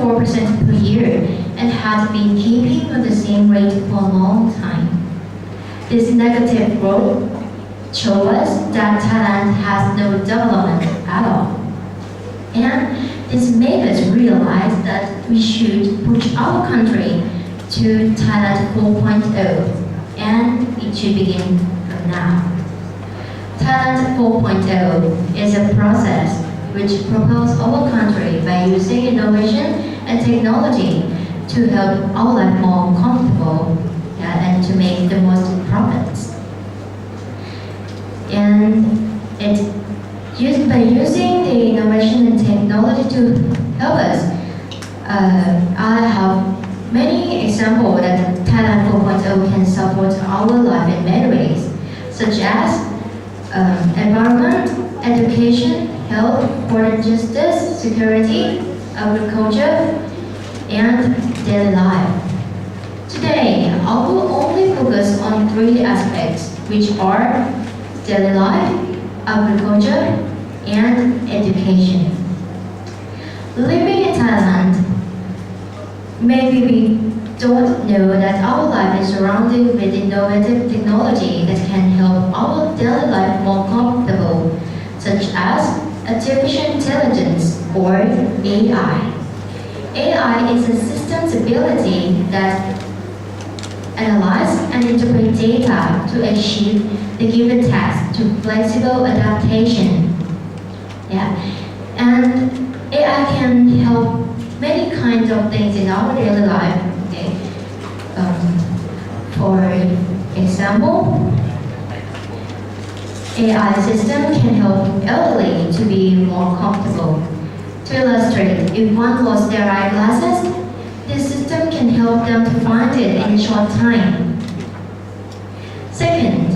4% per year and had been keeping on the same rate for a long time. This negative growth shows us that Thailand has no development at all. And this made us realize that we should push our country to Thailand 4.0, and it should begin from now. Thailand 4.0 is a process which propels our country by using innovation and technology to help our life more comfortable and to make the most profits. And by using the innovation and technology to help us, I have many examples that Thailand 4.0 can support our life in many ways, such as environment, education, health, border justice, security, agriculture, and daily life. Today, I will only focus on 3 aspects, which are daily life, agriculture, and education. Living in Thailand, maybe we don't know that our life is surrounded with innovative technology that can help our daily life more comfortable, such as artificial intelligence or AI. AI is a system's ability that analyze and interpret data to achieve the given task to flexible adaptation. And AI can help many kinds of things in our daily life. For example, AI system can help elderly to be more comfortable. To illustrate, if one lost their eyeglasses, this system can help them to find it in a short time. Second,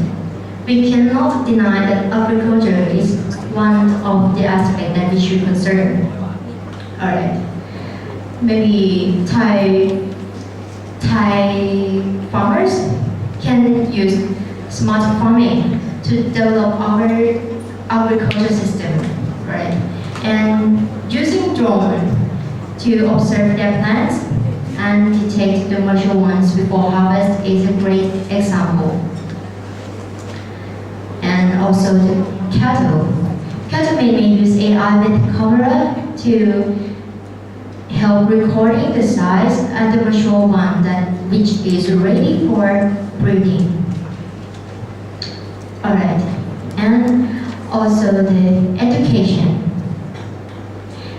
we cannot deny that agriculture is one of the aspects that we should consider. Alright, maybe Thai farmers can use smart farming to develop our agriculture system, right? And using drone to observe their plants and detect the mature ones before harvest is a great example. And also the cattle. Cattle may use AI with camera to help recording the size and the mature one which is ready for breeding. Alright, and also the education.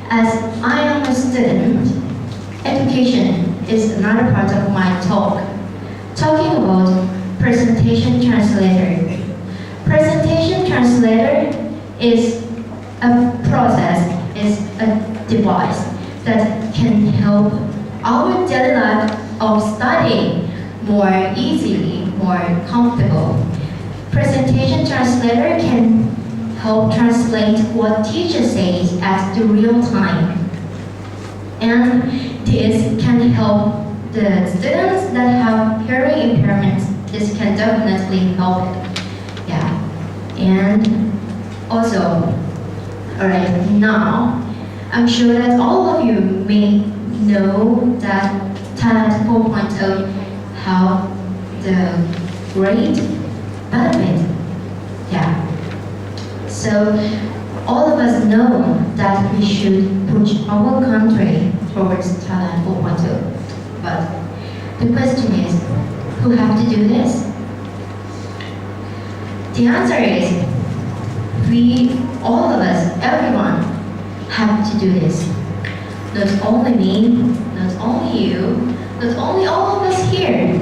As I am a student, education is another part of my talk. Talking about presentation translator. Presentation translator is a process, is a device that can help our daily life of studying more easily, more comfortable. Presentation translator can help translate what teacher says at the real time. And this can help the students that have hearing impairments. This can definitely help it. And also, alright, now, I'm sure that all of you may know that Thailand 4.0 have the great benefit. So all of us know that we should push our country towards Thailand 4.0. But the question is, who have to do this? The answer is, we, all of us, everyone, have to do this. Not only me, not only you, not only all of us here,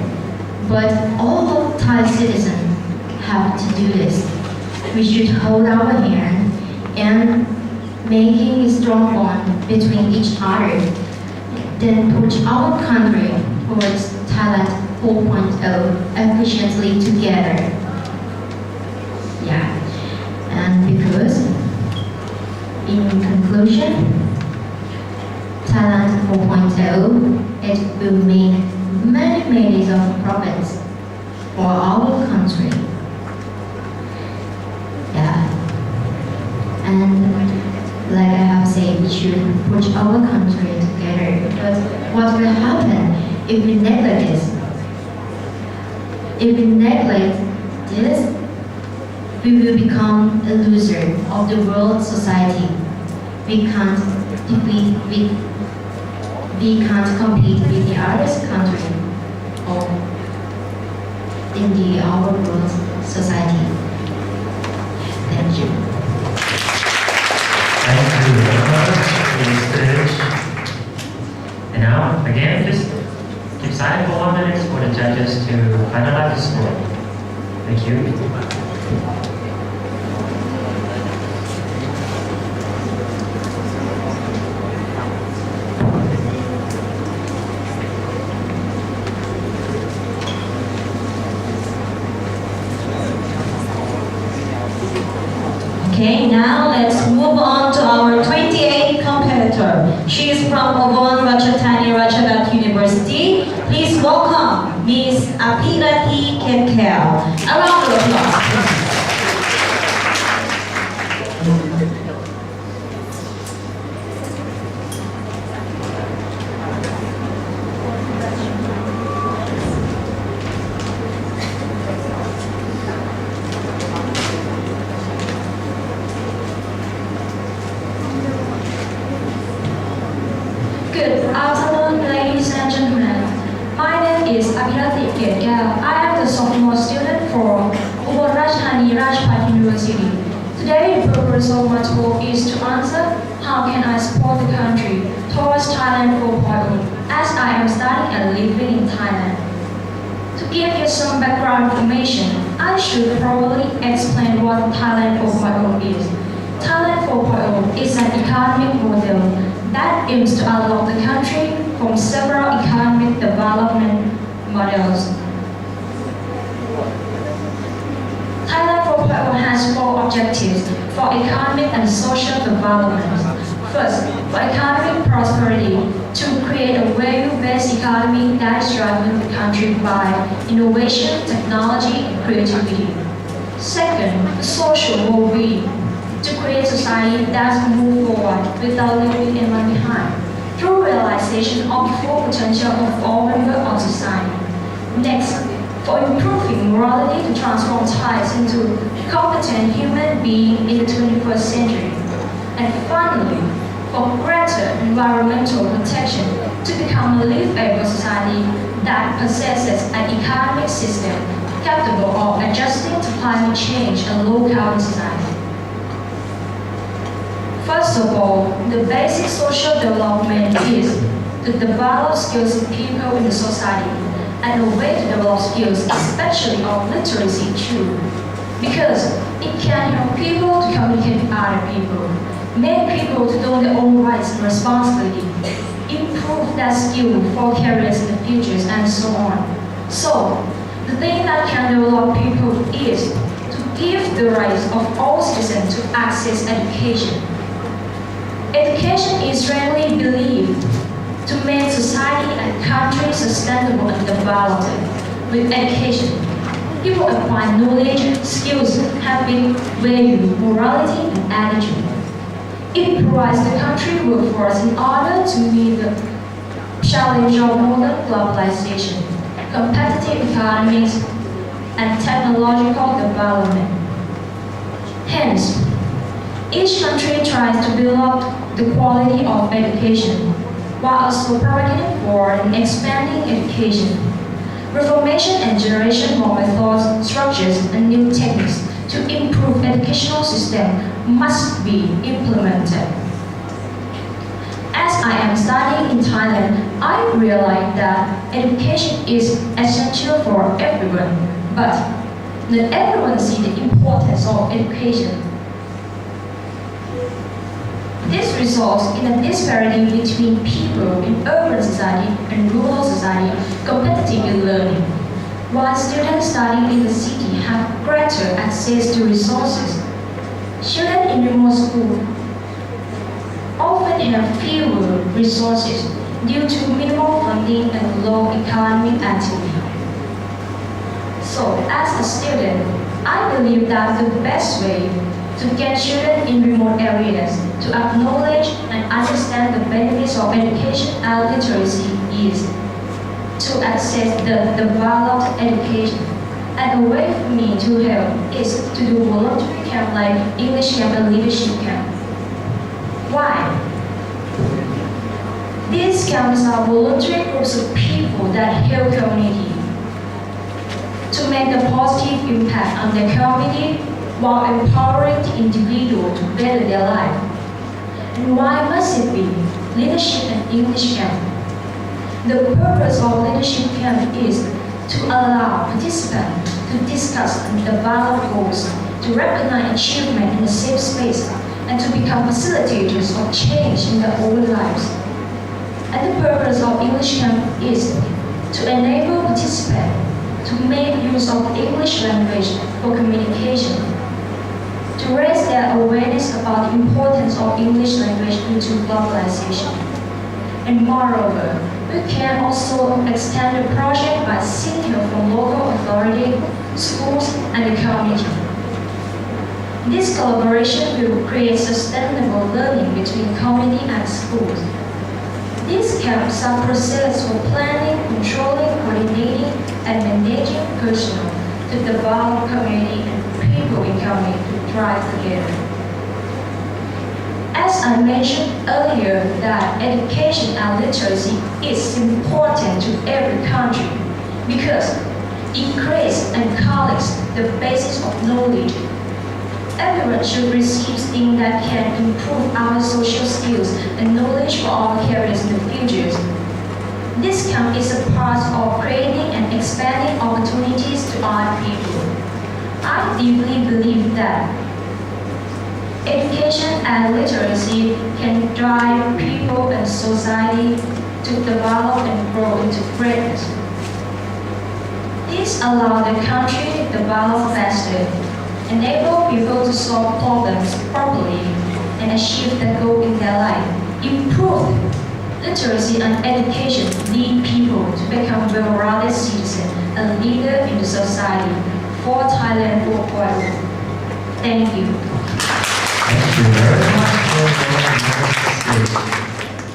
but all of Thai citizens have to do this. We should hold our hand and making a strong bond between each other, then push our country towards Thailand 4.0 efficiently together. And because, in conclusion, Thailand 4.0, it will make many of profits for our country. And like I have said, we should push our country together If we neglect this, we will become a loser of the world society. We can't compete with the other country or in our world society. Thank you. Thank you very much for your speech. And now, again, just keep silent for 1 minute for the judges to finalize the score. Thank you. Okay, now let's move on to our 28th competitor. She is from Obon Ratchathani Ratchadat University. Please welcome Ms. Apirati Ketkel. A round of applause. Good afternoon, ladies and gentlemen. My name is Apirati Ketkel. I am the sophomore student from Ubon Ratchathani Ratchadat University. Today, the purpose of my talk is to answer how can I support the country towards Thailand 4.0 as I am studying and living in Thailand. To give you some background information, I should probably explain what Thailand 4.0 is. Thailand 4.0 is an economic model that aims to unlock the country from several economic development models. Thailand 4.0 has 4 objectives for economic and social development. First, for economic prosperity, to create a value-based economy that is driving the country by innovation, technology, and creativity. Second, social well-being, to create society that moves forward without leaving anyone behind, through realization of the full potential of all members of society. Next, for improving morality to transform Thais into competent human beings in the 21st century. And finally, for greater environmental protection to become a livable society that possesses an economic system capable of adjusting to climate change and low-carbon society. First of all, the basic social development is to develop skills in people in the society and a way to develop skills, especially of literacy too, because it can help people to communicate with other people, make people to know their own rights and responsibilities, improve their skill for careers in the future, and so on. So, the thing that can develop people is to give the rights of all citizens to access education. Education is strongly believed to make society and country sustainable and developed. With education, people acquire knowledge, skills, habit, value, morality, and attitude. It provides the country workforce in order to meet the challenge of modern globalization, competitive economies, and technological development. Hence, each country tries to build up the quality of education, while also providing for and expanding education. Reformation and generation of methods, structures, and new techniques to improve educational system must be implemented. As I am studying in Thailand, I realize that education is essential for everyone, but not everyone sees the importance of education. This results in a disparity between people in urban society and rural society competitive in learning. While students studying in the city have greater access to resources, children in remote schools often have fewer resources due to minimal funding and low economic activity. So, as a student, I believe that the best way to get children in remote areas to acknowledge and understand the benefits of education and literacy is to access the developed education. And a way for me to help is to do voluntary camp like English camp and leadership camp. Why? These camps are voluntary groups of people that help community to make a positive impact on the community while empowering the individual to better their life. And why must it be leadership and English camp? The purpose of leadership camp is to allow participants to discuss and develop goals, to recognize achievement in a safe space, and to become facilitators of change in their own lives. And the purpose of English camp is to enable participants to make use of English language for communication, to raise their awareness about the importance of English language into globalization. And moreover, we can also extend the project by seeking help from local authority, schools, and the community. This collaboration will create sustainable learning between community and schools. These camps are processes for planning, controlling, coordinating, and managing personnel to develop community and people in community to thrive together. As I mentioned earlier, that education and literacy is important to every country because it creates and collects the basis of knowledge. Everyone should receive things that can improve our social skills and knowledge for our careers in the future. This camp is a part of creating and expanding opportunities to our people. I deeply believe that education and literacy can drive people and society to develop and grow into greatness. This allows the country to develop faster, enable people to solve problems properly, and achieve their goal in their life. Improve literacy and education lead people to become well-rounded citizens and leader in the society for Thailand 4.0. Thank you. Thank you very much for your speech.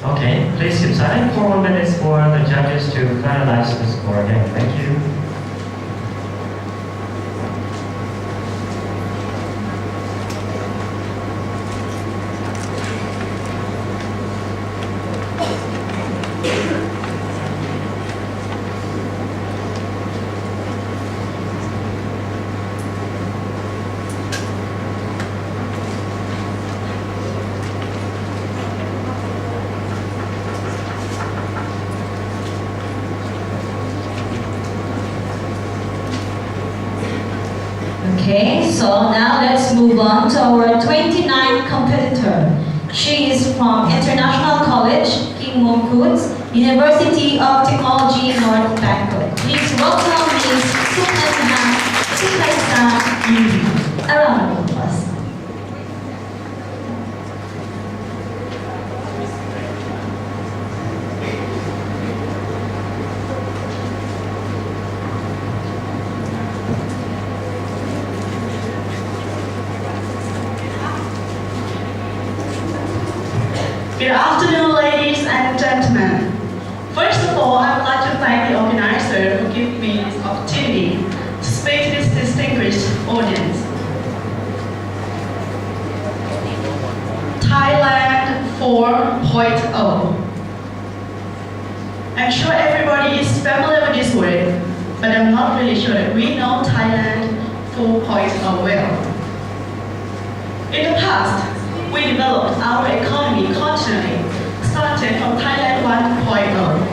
Okay, please keep silent for 1 minute for the judges to finalize the score again. Thank you. Okay, so now let's move on to our 29th competitor. She is from International College, King Mongkut's University of Technology, North Bangkok. Please welcome Ms. Sukaisa Yuri. A round of applause. Good afternoon, ladies and gentlemen. First of all, I would like to thank the organizer for giving me this opportunity to speak to this distinguished audience. Thailand 4.0. I'm sure everybody is familiar with this word, but I'm not really sure that we know Thailand 4.0 well. In the past, we developed our economy continually, starting from Thailand 1.0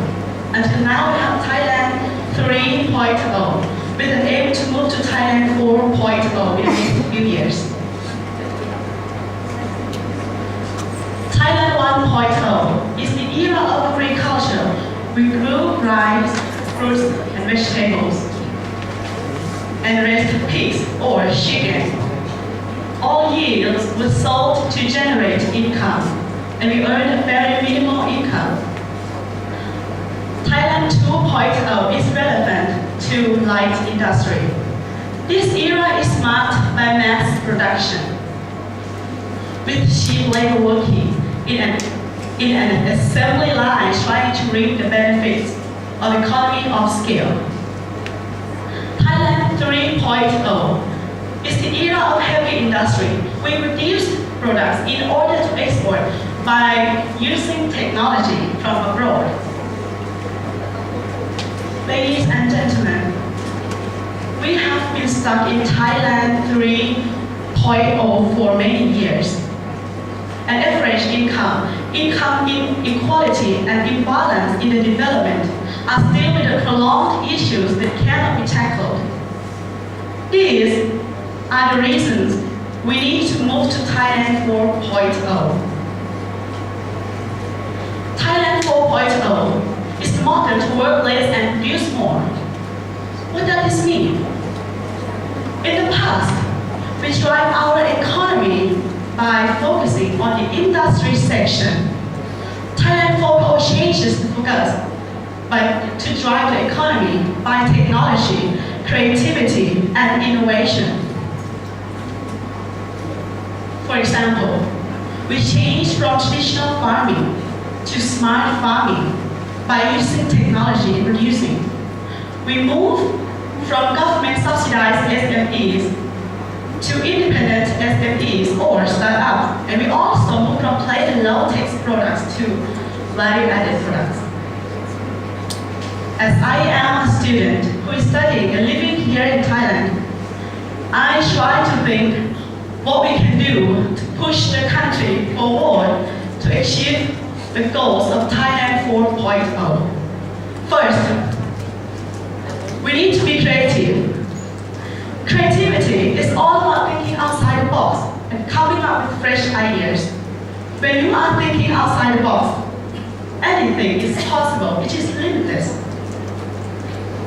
until now we have Thailand 3.0 with an aim to move to Thailand 4.0 in the next few years. Thailand 1.0 is the era of agriculture. We grew rice, fruits, and vegetables, and raised pigs or chicken. All yields were sold to generate income, and we earned a very minimal income. Thailand 2.0 is relevant to light industry. This era is marked by mass production, with cheap labor working in an assembly line trying to reap the benefits of economy of scale. Thailand 3.0 is the era of heavy industry. We produce products in order to export by using technology from abroad. Ladies and gentlemen, we have been stuck in Thailand 3.0 for many years. An average income inequality and imbalance in the development are still with the prolonged issues that cannot be tackled. These are the reasons we need to move to Thailand 4.0. Thailand 4.0 is the model to work less and produce more. What does this mean? In the past, we drive our economy by focusing on the industry section. Thailand 4.0 changes the focus to drive the economy by technology, creativity, and innovation. For example, we change from traditional farming to smart farming by using technology in producing. We move from government-subsidized SMEs to independent SMEs or startups, and we also move from plain and low-tech products to value-added products. As I am a student who is studying and living here in Thailand, I try to think what we can do to push the country forward to achieve the goals of Thailand 4.0. First, we need to be creative. Creativity is all about thinking outside the box and coming up with fresh ideas. When you are thinking outside the box, anything is possible, it is limitless.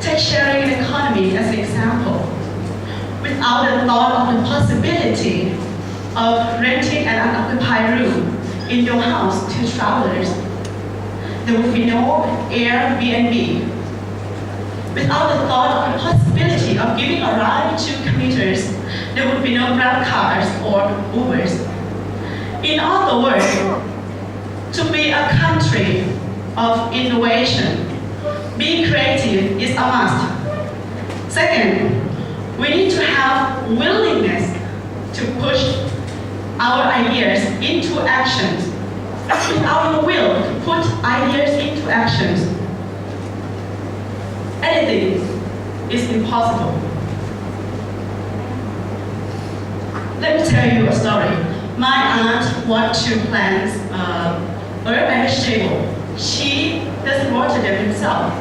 Take sharing economy as an example. Without the thought of the possibility of renting an unoccupied room in your house to travelers, there would be no Airbnb. Without the thought of the possibility of giving a ride to commuters, there would be no Grab cars or Ubers. In other words, to be a country of innovation, being creative is a must. Second, we need to have willingness to push our ideas into actions. Without the will to put ideas into actions, anything is impossible. Let me tell you a story. My aunt wants to plant herb and vegetable. She doesn't water them himself.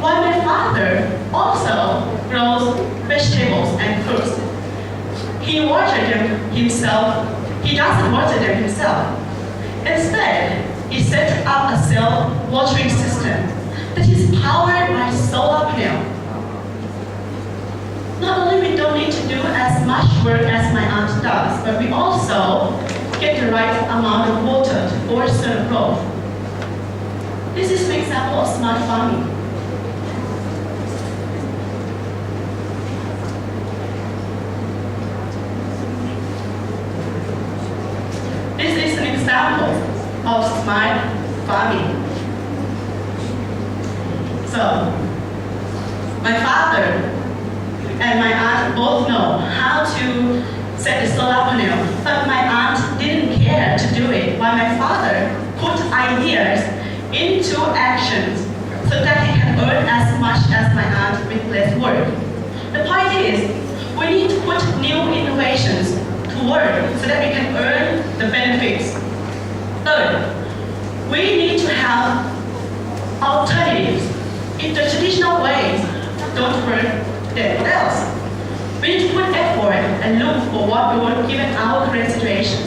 While my father also grows vegetables and fruits. He waters them himself. He doesn't water them himself. Instead, he set up a self-watering system that is powered by solar panel. Not only we don't need to do as much work as my aunt does, but we also get the right amount of water to foster growth. This is an example of smart farming. This is an example of smart farming. So, my father and my aunt both know how to set the solar panel, but my aunt didn't care to do it, while my father put ideas into actions so that he can earn as much as my aunt with less work. The point is, we need to put new innovations to work so that we can earn the benefits. Third, we need to have alternatives. If the traditional ways don't work, then what else? We need to put effort and look for what we want given our current situation.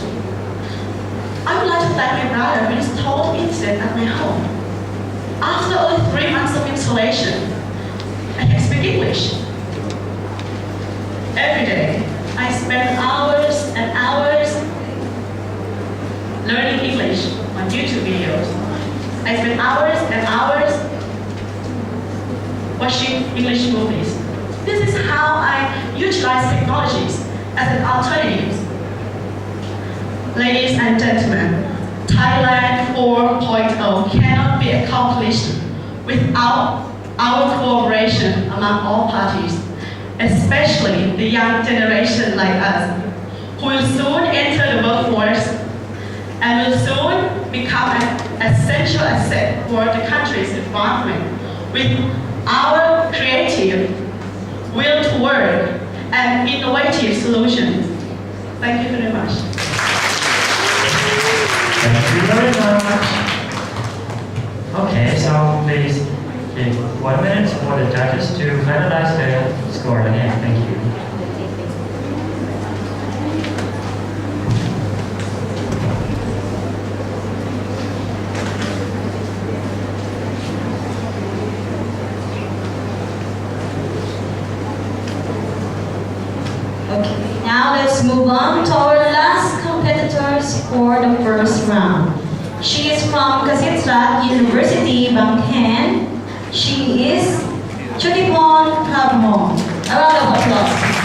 I would like to thank my brother who installed internet at my home. After only 3 months of installation, I can speak English. Every day, I spend hours and hours learning English on YouTube videos. I spend hours and hours watching English movies. This is how I utilize technologies as an alternative. Ladies and gentlemen, Thailand 4.0 cannot be accomplished without our cooperation among all parties, especially the young generation like us, who will soon enter the workforce and will soon become an essential asset for the country's advancement with our creative will to work and innovative solutions. Thank you very much. Thank you very much. Okay, so please give 1 minute for the judges to finalize the score again. Thank you. Okay, now let's move on to our last competitors for the first round. She is from Kasitra University, Bangkok. She is Chudipon Prabhon. A round of applause.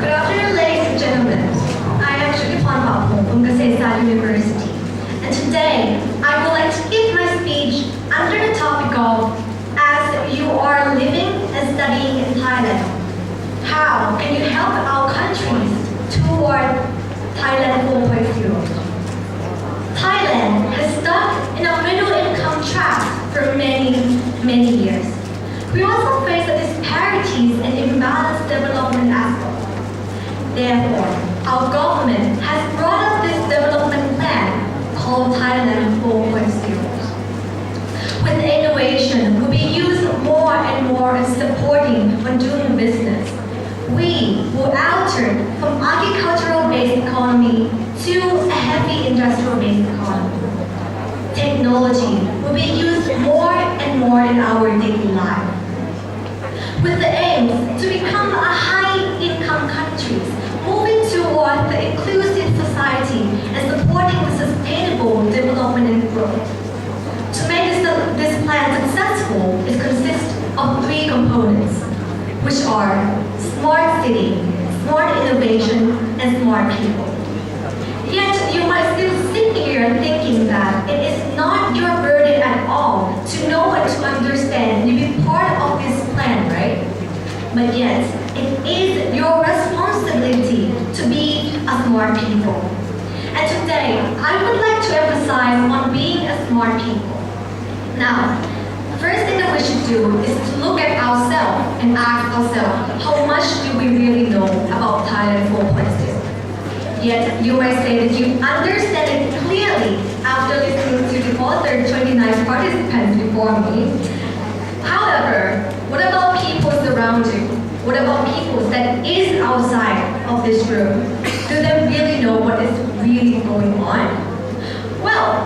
Good afternoon, ladies and gentlemen. I am Chudipon Prabhon from Kasitra University, and today I would like to give my speech under the topic of as you are living and studying in Thailand, how can you help our countries toward Thailand 4.0? Thailand has stuck in a middle income trap for many years. We also face the disparities and imbalanced development aspects. Therefore, our government has brought up this development plan called Thailand 4.0. With innovation, will be used more and more in supporting when doing business. We will alter from agricultural-based economy to a heavy industrial-based economy. Technology will be used more and more in our daily life. With the aim to become a high-income country, moving toward the inclusive society and supporting the sustainable development and growth. To make this plan successful, it consists of 3 components, which are smart city, smart innovation, and smart people. Yet you might still sit here thinking that it is not your burden at all to know and to understand and to be part of this plan, right? But yet, it is your responsibility to be a smart people. And today, I would like to emphasize on being a smart people. Now, the first thing that we should do is to look at ourselves and ask ourselves, how much do we really know about Thailand 4.0? Yet, you might say that you understand it clearly after listening to the other 29 participants before me. However, what about people around you? What about people that is outside of this room? Do they really know what is really going on? Well,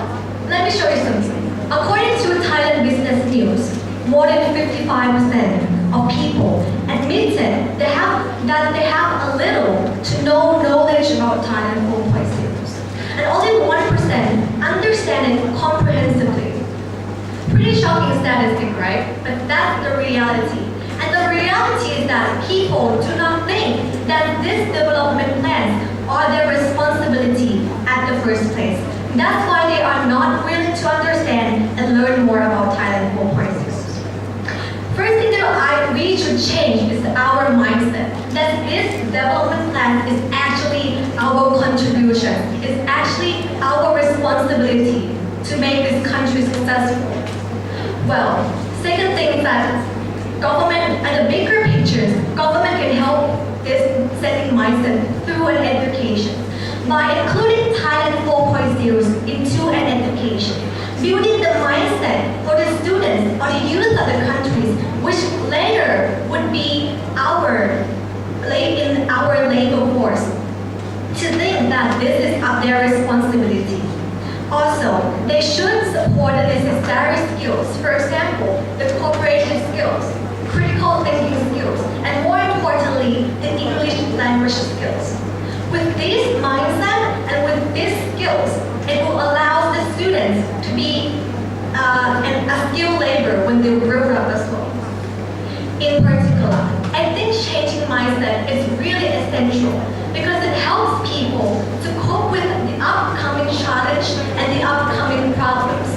let me show you something. According to Thailand Business News, more than 55% of people admitted that they have a little to no knowledge about Thailand 4.0. And only 1% understand it comprehensively. Pretty shocking statistic, right? But that's the reality. And the reality is that people do not think that these development plans are their responsibility at the first place. That's why they are not willing to understand and learn more about Thailand 4.0. First thing that we should change is our mindset. That this development plan is actually our contribution. It's actually our responsibility to make this country successful. Well, second thing is that government, and the bigger pictures, government can help this setting mindset through an education. By including Thailand 4.0 into an education, building the mindset for the students or the youth of the countries, which later would be in our labor force, to think that this is their responsibility. Also, they should support the necessary skills, for example, the cooperation skills, critical thinking skills, and more commercial skills. With this mindset and with these skills, it will allow the students to be a skilled labor when they grow up as well. In particular, I think changing mindset is really essential because it helps people to cope with the upcoming challenge and the upcoming problems.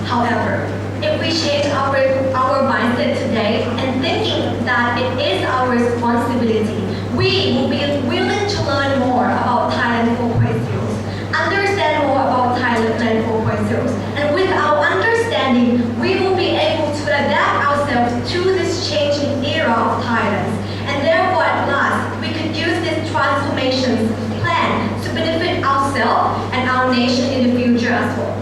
However, if we change our mindset today and thinking that it is our responsibility, we will be willing to learn more about Thailand 4.0, understand more about Thailand 4.0, and with our understanding, we will be able to adapt ourselves to this changing era of Thailand. And therefore, at last, we could use this transformation plan to benefit ourselves and our nation in the future as well.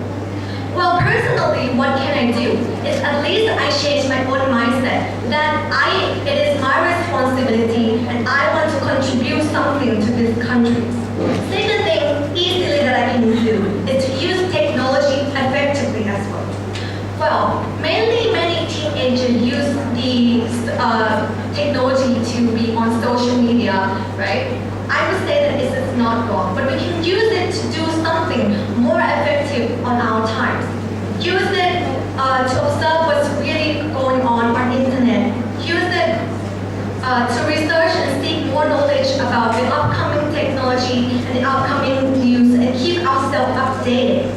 Well, personally, what can I do? Is at least I change my own mindset that it is my responsibility and I want to contribute something to this country. Second thing easily that I can do is to use technology effectively as well. Well, mainly many teenagers use the technology to be on social media, right? I would say that this is not wrong, but we can use it to do something more effective on our times. Use it to observe what's really going on internet. Use it to research and seek more knowledge about the upcoming technology and the upcoming news and keep ourselves updated.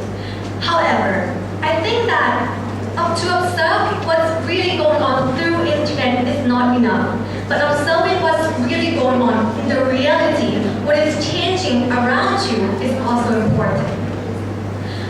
However, I think that to observe what's really going on through internet is not enough. But observing what's really going on in the reality, what is changing around you is also important.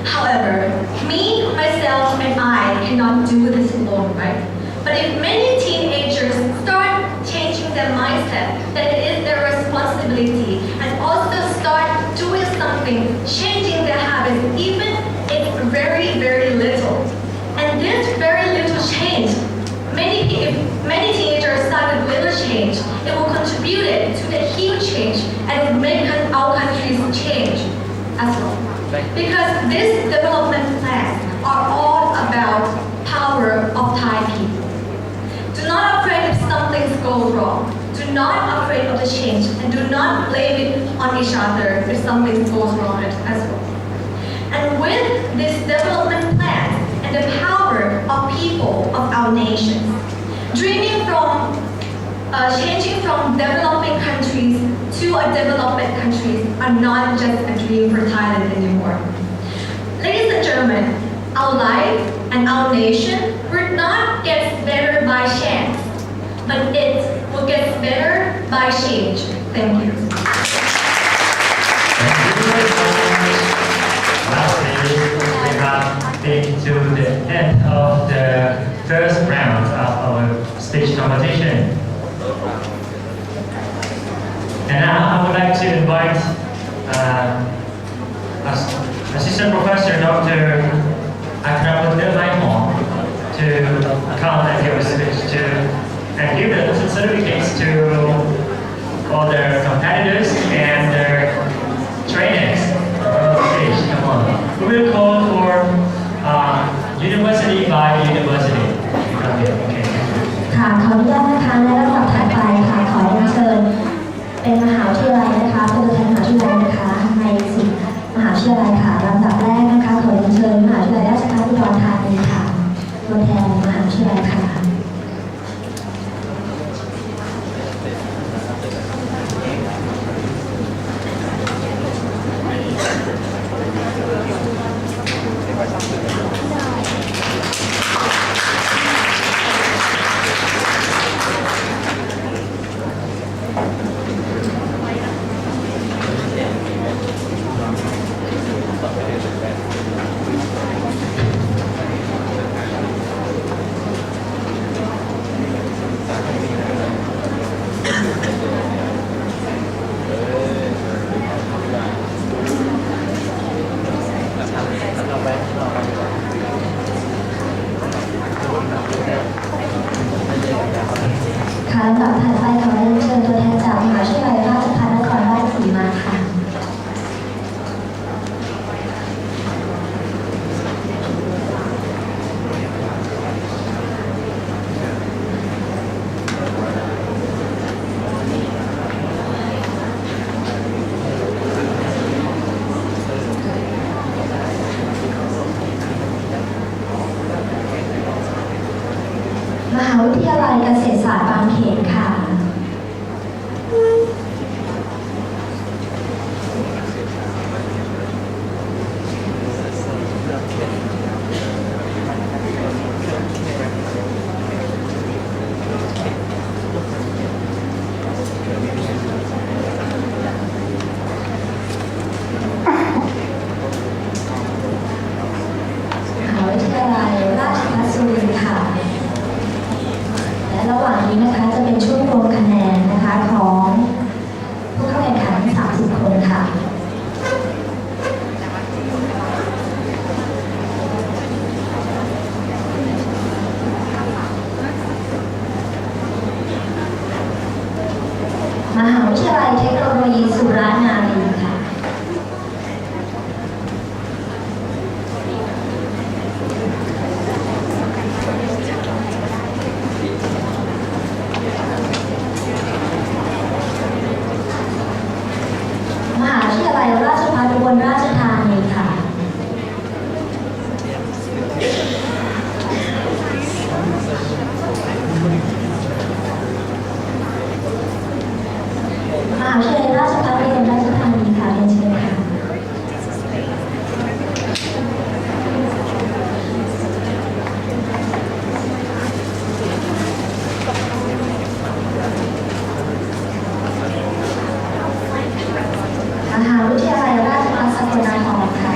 However, me, myself, and I cannot do this alone, right? But if many teenagers start changing their mindset that it is their responsibility and also start doing something, changing their habits, even if very, very little. And this very little change, if many teenagers start with little change, it will contribute to the huge change and it will make our countries change as well. Because these development plans are all about power of Thai people. Do not afraid if something goes wrong. Do not afraid of the change and do not blame it on each other if something goes wrong as well. And with this development plan and the power of people of our nation, dreaming from changing from developing countries to a developed countries are not just a dream for Thailand anymore. Ladies and gentlemen, our life and our nation will not get better by chance, but it will get better by change. Thank you. Thank you very much. Lastly, we have been to the end of the first round of our speech competition. And now I would like to invite Assistant Professor Dr. Khnabut to come and give a speech and give the certificates to all the competitors and their trainers. Please, come on. We will call for university by university. Okay. ค่ะขออนุญาตนะคะและลำดับถัดไปค่ะขอเรียนเชิญเป็นมหาวิทยาลัยนะคะเป็นตัวแทนมหาวิทยาลัยนะคะใน10มหาวิทยาลัยค่ะลำดับแรกนะคะขอเรียนเชิญมหาวิทยาลัยราชภัฏอุดรธานีค่ะตัวแทนมหาวิทยาลัยค่ะค่ะลำดับถัดไปขอเรียนเชิญตัวแทนจากมหาวิทยาลัยราชภัฏนครราชสีมาค่ะ ทยาลัยเกษตรศาสตร์บางเขนค่ะระหว่างนี้นะคะจะเป็นช่วงรวมคะแนนนะคะของผู้เข้าแข่งขัน30 คนค่ะมหาวิทยาลัยเทคโนโลยีสุรานารีค่ะราชภัฏอุบลราชธานีค่ะมหาวิทยาลัยราชภัฏอุบลราชธานีค่ะเรียนเชิญค่ะมหาวิทยาลัยราชภัฏสกลนครค่ะ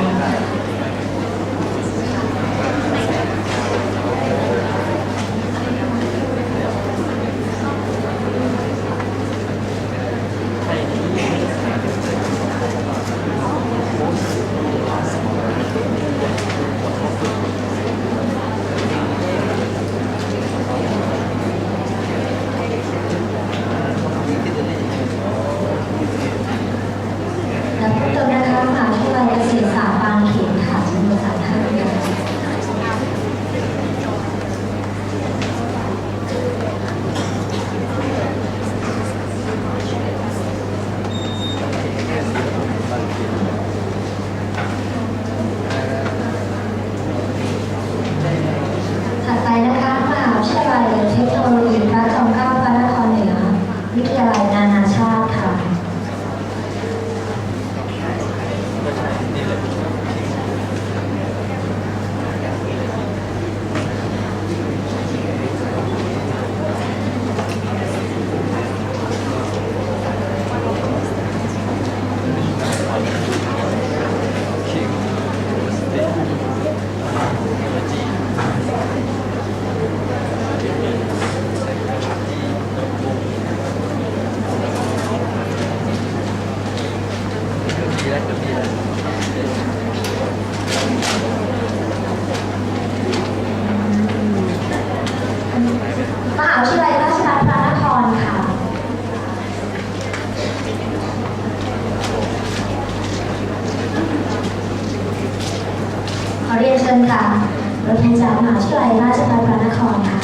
และผู้ตรวจนะคะมหาวิทยาลัยเกษตรศาสตร์บางเขนค่ะจำนวน3 ท่านค่ะถัดไปนะคะมหาวิทยาลัยเทคโนโลยีพระจอมเกล้าพระนครเหนือวิทยาลัยนานาชาติค่ะมหาวิทยาลัยราชภัฏพระนครค่ะขอเรียนเชิญค่ะตัวแทนจากมหาวิทยาลัยราชภัฏพระนครค่ะ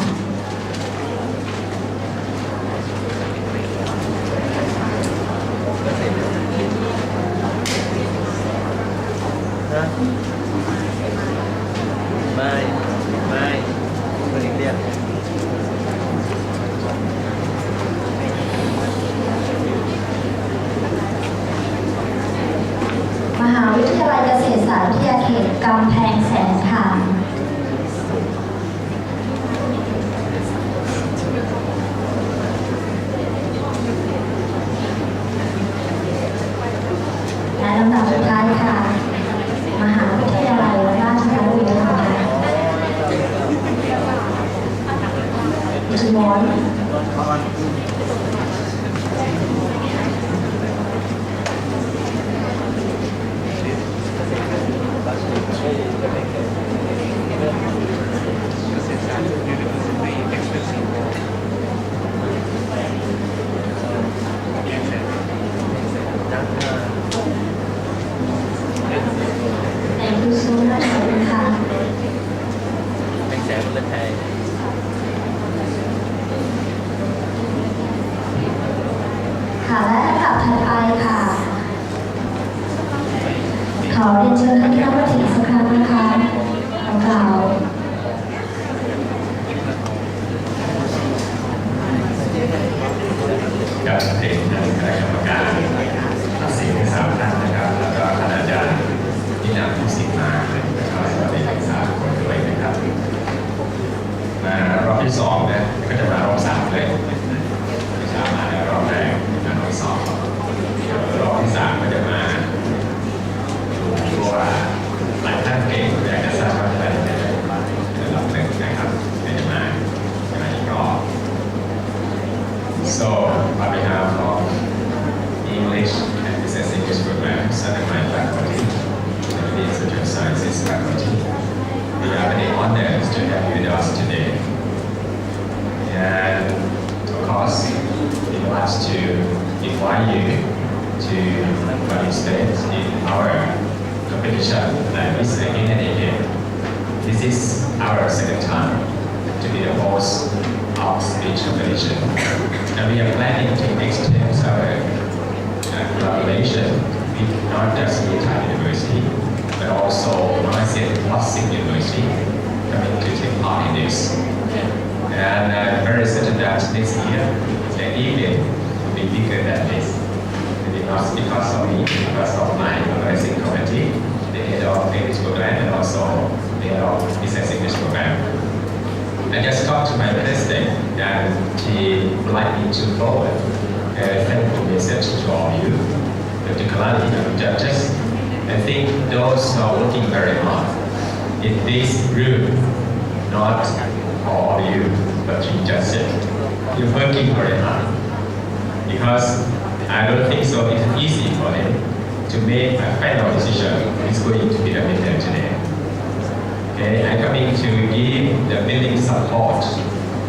ไม่คนเรียก มหาวิทยาลัยเกษตรศาสตร์วิทยาเขตกำแพงแสนค่ะและลำดับสุดท้ายค่ะมหาวิทยาลัยราชภัฏอุบลราชธานีจุฬาค่ะและลำดับถัดไปค่ะขอเรียนเชิญท่านคณะมนตรีสักครั้งนะคะของเรา So, on behalf of English and Business English programs under my faculty, the Institute of Sciences faculty, we are very honored to have you with us today. And of course, we want to invite you to participate in our competition like this again and again. This is our second time to be the host of speech competition, and we are planning to extend our collaboration with not just Thai University, but also BRICC University coming to take part in this. And I'm very certain that next year the event will be bigger than this. Because of me, because of my organizing committee, the head of English program and also the head of Business English program. I just talked to my president and he would like me to forward a thankful message to all of you, particularly the judges. I think those who are working very hard in this room, not all of you, but you judges, you're working very hard. Because I don't think so it's easy for them to make a final decision who is going to be the winner today. Okay, I'm coming to give the willing support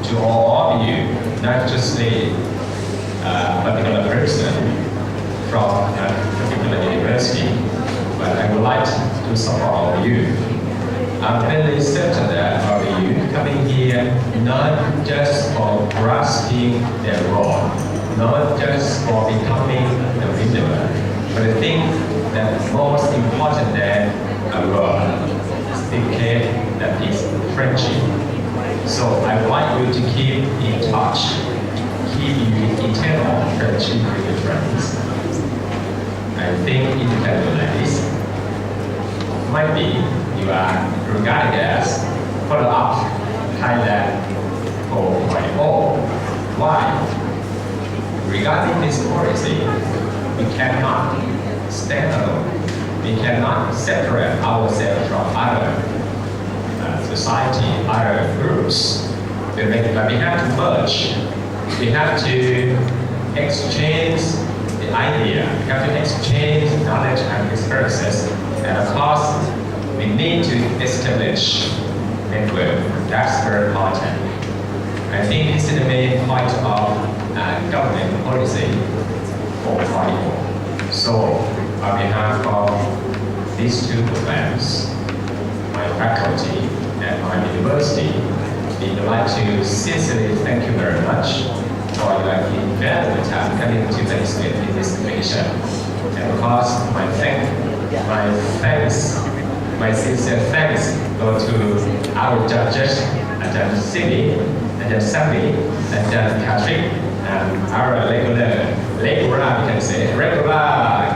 to all of you, not just a particular person from a particular university, but I would like to support all of you. I'm really certain that all of you coming here not just for grasping their role, not just for becoming the winner, but I think that most important than a role is the care that is friendship. So I would like you to keep in touch, keep your eternal friendship with your friends. I think it can be like this. Might be you are regarded as follow-up Thailand 4.0. Why? Regarding this policy, we cannot stand alone. We cannot separate ourselves from other society, other groups. But we have to merge. We have to exchange the idea. We have to exchange knowledge and experiences. And of course, we need to establish network. That's very important. I think this is the main point of government policy for volleyball. So, on behalf of these two programs, my faculty and my university, we would like to sincerely thank you very much for your invaluable time coming to participate in this competition. And of course, my sincere thanks go to our judges, Ajahn Simi, Ajahn Sami, Ajahn Patrick, and our regular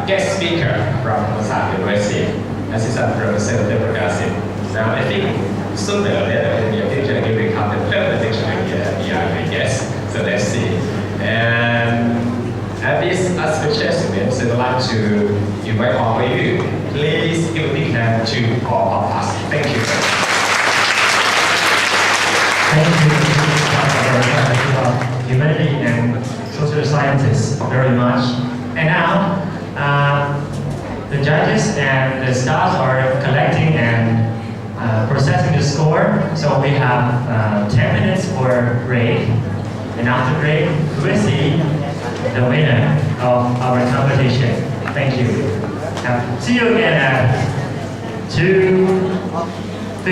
guest speaker from Pusan University, Assistant Professor Debragasin. Now I think sooner or later in the future he will become the permanent lecturer here, I guess. So let's see. And at this auspicious event, I would like to invite all of you. Please give a big hand to all of us. Thank you. Thank you, Professor of Humanity and Social Sciences, very much. And now, the judges and the staff are collecting and processing the score. So we have 10 minutes for break. And after break, we will see the winner of our competition. Thank you. See you again at 2:55.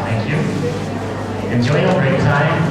Thank you. Enjoy your break time.